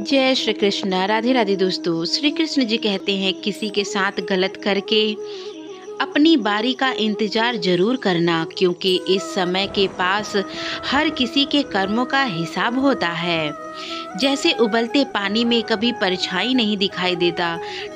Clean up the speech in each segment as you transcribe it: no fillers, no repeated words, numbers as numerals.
जय श्री कृष्ण। राधे राधे दोस्तों। श्री कृष्ण जी कहते हैं किसी के साथ गलत करके अपनी बारी का इंतजार जरूर करना, क्योंकि इस समय के पास हर किसी के कर्मों का हिसाब होता है। जैसे उबलते पानी में कभी परछाई नहीं दिखाई देता,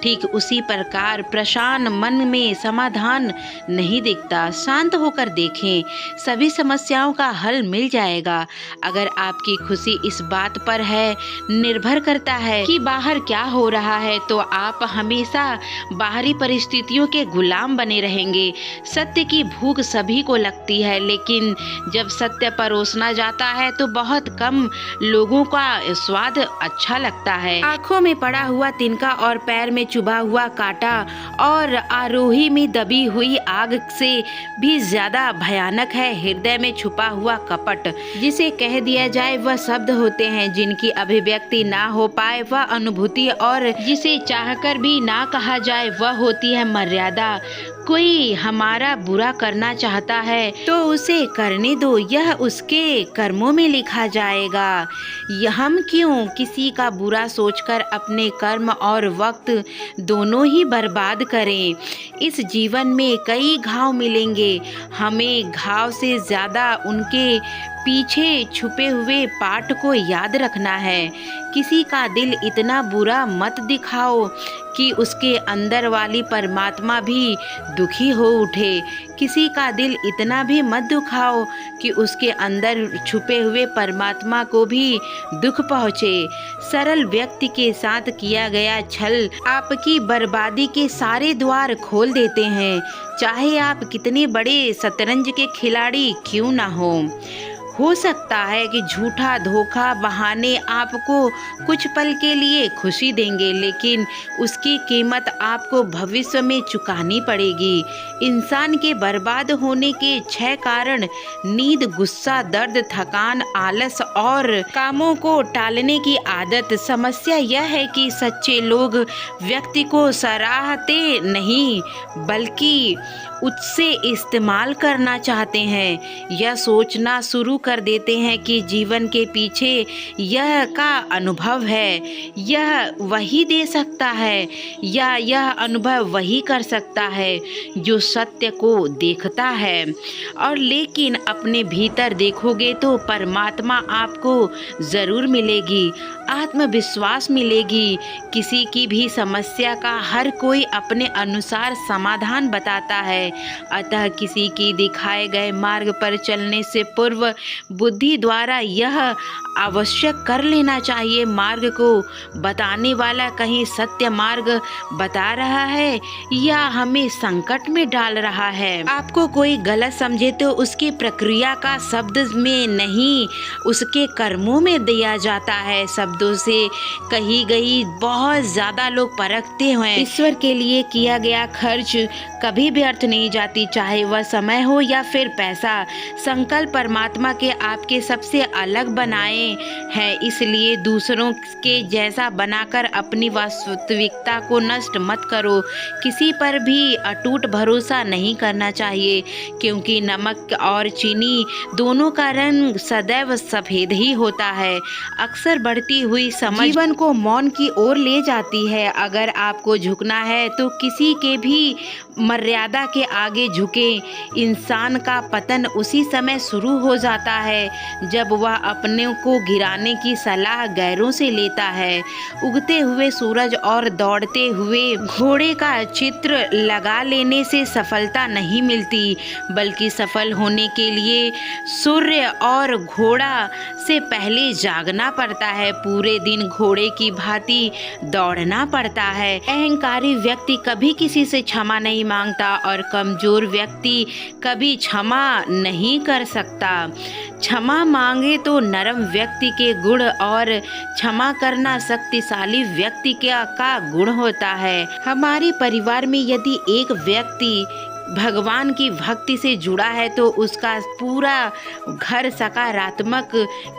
ठीक उसी प्रकार प्रशांत मन में समाधान नहीं दिखता। शांत होकर देखें, सभी समस्याओं का हल मिल जाएगा। अगर आपकी खुशी इस बात पर है, निर्भर करता है कि बाहर क्या हो रहा है, तो आप हमेशा बाहरी परिस्थितियों के गुलाम बने रहेंगे। सत्य की भूख सभी को लगती है, लेकिन जब सत्य परोसना जाता है तो बहुत कम लोगों का स्वाद अच्छा लगता है। आंखों में पड़ा हुआ तिनका और पैर में चुभा हुआ कांटा और आरोही में दबी हुई आग से भी ज्यादा भयानक है हृदय में छुपा हुआ कपट। जिसे कह दिया जाए वह शब्द होते हैं, जिनकी अभिव्यक्ति ना हो पाए वह अनुभूति, और जिसे चाहकर भी ना कहा जाए वह होती है मर्यादा। कोई हमारा बुरा करना चाहता है तो उसे करने दो, यह उसके कर्मों में लिखा जाएगा। हम क्यों किसी का बुरा सोचकर अपने कर्म और वक्त दोनों ही बर्बाद करें। इस जीवन में कई घाव मिलेंगे, हमें घाव से ज्यादा उनके पीछे छुपे हुए पाठ को याद रखना है। किसी का दिल इतना बुरा मत दिखाओ कि उसके अंदर वाली परमात्मा भी दुखी हो उठे। किसी का दिल इतना भी मत दुखाओ कि उसके अंदर छुपे हुए परमात्मा को भी दुख पहुँचे। सरल व्यक्ति के साथ किया गया छल आपकी बर्बादी के सारे द्वार खोल देते हैं, चाहे आप कितने बड़े शतरंज के खिलाड़ी क्यों ना हो सकता है कि झूठा धोखा बहाने आपको कुछ पल के लिए खुशी देंगे, लेकिन उसकी कीमत आपको भविष्य में चुकानी पड़ेगी। इंसान के बर्बाद होने के 6 कारण: नींद, गुस्सा, दर्द, थकान, आलस और कामों को टालने की आदत। समस्या यह है कि सच्चे लोग व्यक्ति को सराहते नहीं, बल्कि उससे इस्तेमाल करना चाहते हैं। यह सोचना शुरू कर देते हैं कि जीवन के पीछे यह का अनुभव है, यह वही दे सकता है, या यह अनुभव वही कर सकता है जो सत्य को देखता है। और लेकिन अपने भीतर देखोगे तो परमात्मा आपको ज़रूर मिलेगी, आत्मविश्वास मिलेगी। किसी की भी समस्या का हर कोई अपने अनुसार समाधान बताता है, अतः किसी की दिखाए गए मार्ग पर चलने से पूर्व बुद्धि द्वारा यह आवश्यक कर लेना चाहिए, मार्ग को बताने वाला कहीं सत्य मार्ग बता रहा है या हमें संकट में डाल रहा है। आपको कोई गलत समझे तो उसकी प्रक्रिया का शब्द में नहीं, उसके कर्मों में दिया जाता है। शब्दों से कही गई बहुत ज्यादा लोग परखते हैं। ईश्वर के लिए किया गया खर्च कभी व्यर्थ नहीं जाती, चाहे वह समय हो या फिर पैसा। संकल्प परमात्मा के आपके सबसे अलग बनाए हैं, इसलिए दूसरों के जैसा बनाकर अपनी वास्तविकता को नष्ट मत करो। किसी पर भी अटूट भरोसा नहीं करना चाहिए, क्योंकि नमक और चीनी दोनों का रंग सदैव सफेद ही होता है। अक्सर बढ़ती हुई समझ जीवन को मौन की ओर ले जाती है। अगर आपको झुकना है तो किसी के भी मर्यादा के आगे झुके। इंसान का पतन उसी समय शुरू हो जाता है जब वह अपने को गिराने की सलाह गैरों से लेता है। उगते हुए सूरज और दौड़ते हुए घोड़े का चित्र लगा लेने से सफलता नहीं मिलती, बल्कि सफल होने के लिए सूर्य और घोड़ा से पहले जागना पड़ता है। पूरे दिन घोड़े की भांति दौड़ना पड़ता है। अहंकारी व्यक्ति कभी किसी से क्षमा नहीं मांगता और कमजोर व्यक्ति कभी क्षमा नहीं कर सकता। क्षमा मांगे तो नरम व्यक्ति के गुण, और क्षमा करना शक्तिशाली व्यक्ति का गुण होता है। हमारे परिवार में यदि एक व्यक्ति भगवान की भक्ति से जुड़ा है तो उसका पूरा घर सकारात्मक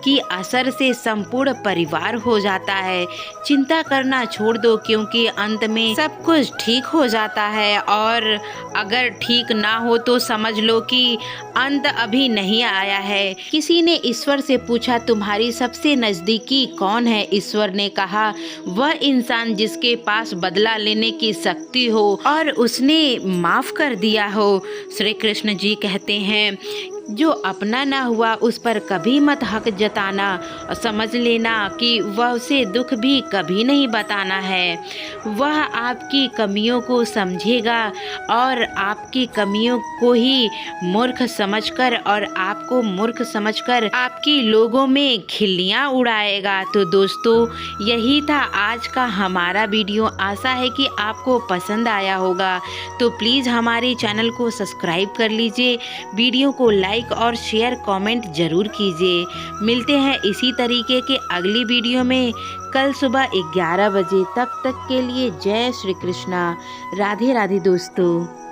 की असर से संपूर्ण परिवार हो जाता है। चिंता करना छोड़ दो क्योंकि अंत में सब कुछ ठीक हो जाता है, और अगर ठीक ना हो तो समझ लो कि अंत अभी नहीं आया है। किसी ने ईश्वर से पूछा, तुम्हारी सबसे नजदीकी कौन है? ईश्वर ने कहा, वह इंसान जिसके पास बदला लेने की शक्ति हो और उसने माफ कर दिया हो। श्री कृष्ण जी कहते हैं, जो अपना ना हुआ उस पर कभी मत हक जताना, और समझ लेना कि वह उसे दुख भी कभी नहीं बताना है। वह आपकी कमियों को समझेगा और आपकी कमियों को ही मूर्ख समझकर और आपको मूर्ख समझकर आपकी लोगों में खिल्लियाँ उड़ाएगा। तो दोस्तों, यही था आज का हमारा वीडियो। आशा है कि आपको पसंद आया होगा। तो प्लीज़ हमारे चैनल को सब्सक्राइब कर लीजिए, वीडियो को लाइक और शेयर कमेंट जरूर कीजिए। मिलते हैं इसी तरीके के अगली वीडियो में कल सुबह 11 बजे। तब तक के लिए जय श्री कृष्णा। राधे राधे दोस्तों।